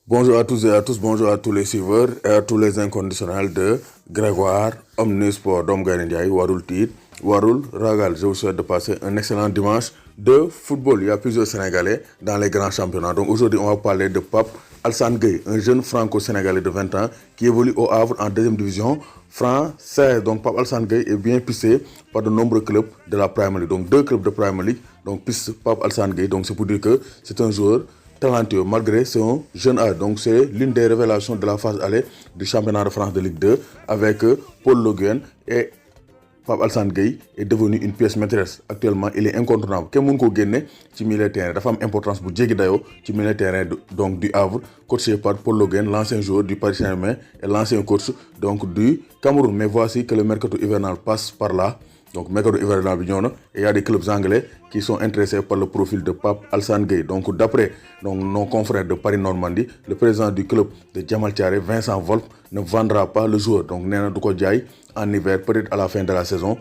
Bonjour à tous et à tous, bonjour à tous les suiveurs et à tous les inconditionnels de Grégoire, Omnisport, Dom Ndiaye, Warul Tit, Warul Ragal. Je vous souhaite de passer un excellent dimanche de football. Il y a plusieurs Sénégalais dans les grands championnats. Donc aujourd'hui, on va parler de Pape Alassane Gueye, un jeune franco-sénégalais de 20 ans qui évolue au Havre en deuxième division française. Donc Pape Alassane Gueye est bien pissé par de nombreux clubs de la Premier League. Donc deux clubs de Premier League, donc pisse Pape Alassane Gueye. Donc c'est pour dire que c'est un joueur talentueux malgré son jeune âge. Donc c'est l'une des révélations de la phase aller du championnat de France de Ligue 2 avec Paul Le Guen et Pape Alassane Gueye est devenu une pièce maîtresse. Actuellement, il est incontournable. Kenn mënu ko génne ci milieu terrain dafa am importance bu jéggi dayoo ci milieu terrain donc du Havre, coaché par Paul Le Guen, l'ancien joueur du Paris Saint-Germain et l'ancien coach donc du Cameroun. Mais voici que le mercato hivernal passe par là. Donc, mercato hivernal bi ñëw na et il y a des clubs anglais qui sont intéressés par le profil de Pape Alassane Gueye. Donc, d'après nos confrères de Paris Normandie, le président du club de Diamal-Thiaré, Vincent Volpe, ne vendra pas le joueur. Donc, nee na du ko jaay en hiver, peut-être à la fin de la saison.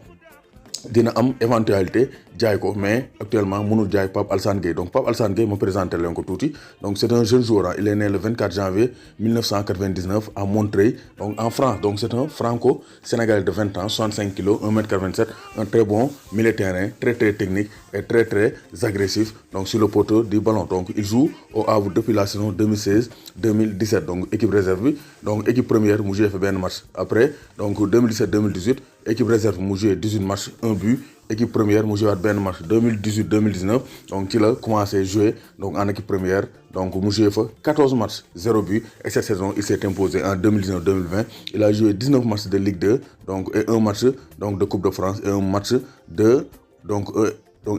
Dina am éventualité jaay ko mais actuellement mënul jaay Pape Alassane Gueye. Donc Pape Alassane Gueye ma présenté leen ko tuuti. Donc c'est un jeune joueur, il est né le 24 janvier 1999 à Montreuil, donc en France. Donc c'est un franco-sénégalais de 20 ans, 65 kg, 1m87, un très bon milieu de terrain, très technique et très agressif donc sur le poteau du ballon. Donc il joue au Havre depuis la saison 2016-2017. Donc équipe réserve bi, donc équipe première mu joué fa benn match. Après donc 2017-2018 équipe réserve mu joué 18 matchs, 1 but. Équipe première mu joué benn match 2018-2019 donc ci la commencé jouer donc en équipe première donc mu joué fa 14 matchs 0 but et cette saison il s'est imposé en 2019-2020. Il a joué 19 matchs de Ligue 2 donc et un match donc de Coupe de France et un match de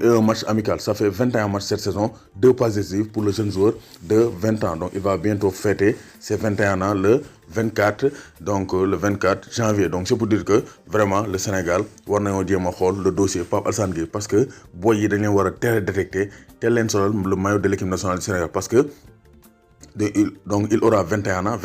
et un match amical. Ça fait 21 matchs cette saison, 2 passes décisives pour le jeune joueur de 20 ans. Donc il va bientôt fêter ses 21 ans le 24 janvier. Donc c'est pour dire que vraiment le Sénégal war nañoo jéem a xool le dossier Pape Alassane Gueye parce que boy yi dañ leen war a teel a détecter teel leen solal le maillot de l'équipe nationale du Sénégal parce que donc il aura 21 ans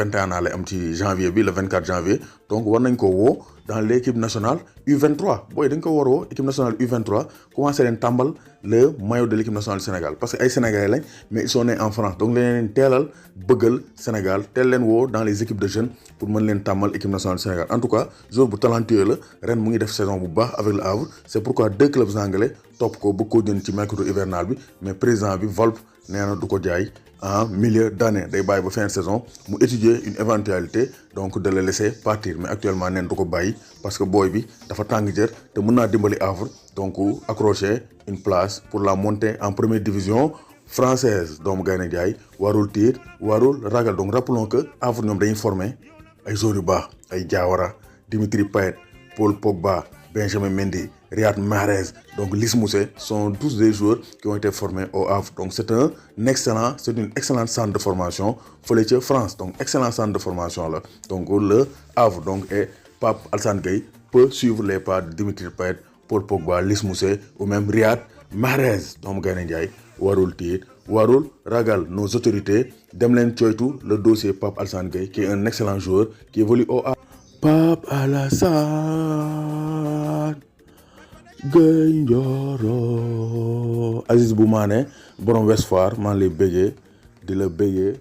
lay am ci janvier bi le 24 janvier. Donc war nañ ko woo dans l'équipe nationale U23 booy dañ ko war woo équipe nationale U23 commencé leen tàmbal le maillot de l'équipe nationale du Sénégal parce que ay Sénégalais lañ mais ils sont nés en France. Donc leen teelal bëggal Sénégal teel leen woo dans les équipes de jeunes pour mën leen tàmbal équipe nationale du Sénégal. En tout cas joueur bu talentueux la ren mu ngi def saison bu baax avec le Havre. C'est pourquoi deux clubs anglais topp ko bëgg koo jënd ci mercato hivernal bi mais président bi Volpe nee na du ko jaay en milieu d'année. Day bàyyi ba fin de saison mu étudier une éventualité donc de le laisser partir mais actuellement neen du ko bàyyi parce que booy bi dafa tàng jër te mën naa dimbali Havre donc accrocher une place pour la montée en première division française. doomu Gaynde Njaay warul tiit warul ragal. Donc rappelons que Havre ñoom dañuy former ay joueurs yu baax ay Diawara, Dimitri Payet, Paul Pogba, Benjamin Mendy, Riyad Mahrez, donc Lys Mousset sont tous des joueurs qui ont été formés au Havre. Donc c'est une excellente centre de formation fële ca France. Donc excellent centre de formation là. Donc le Havre donc et Pape Alassane Gueye peut suivre les pas de Dimitri Payet, Paul Pogba, Lys Mousset ou même Riyad Mahrez. doomu Gaynde Njaay warul tiit warul ragal. Nos autorités dem leen coytu le dossier Pape Alassane Gueye qui est un excellent joueur qui évolue au Havre. Pape Alassane Gueye Njoro. Aziz Boumane borom West Foire maa ngi lay béggee di la béggee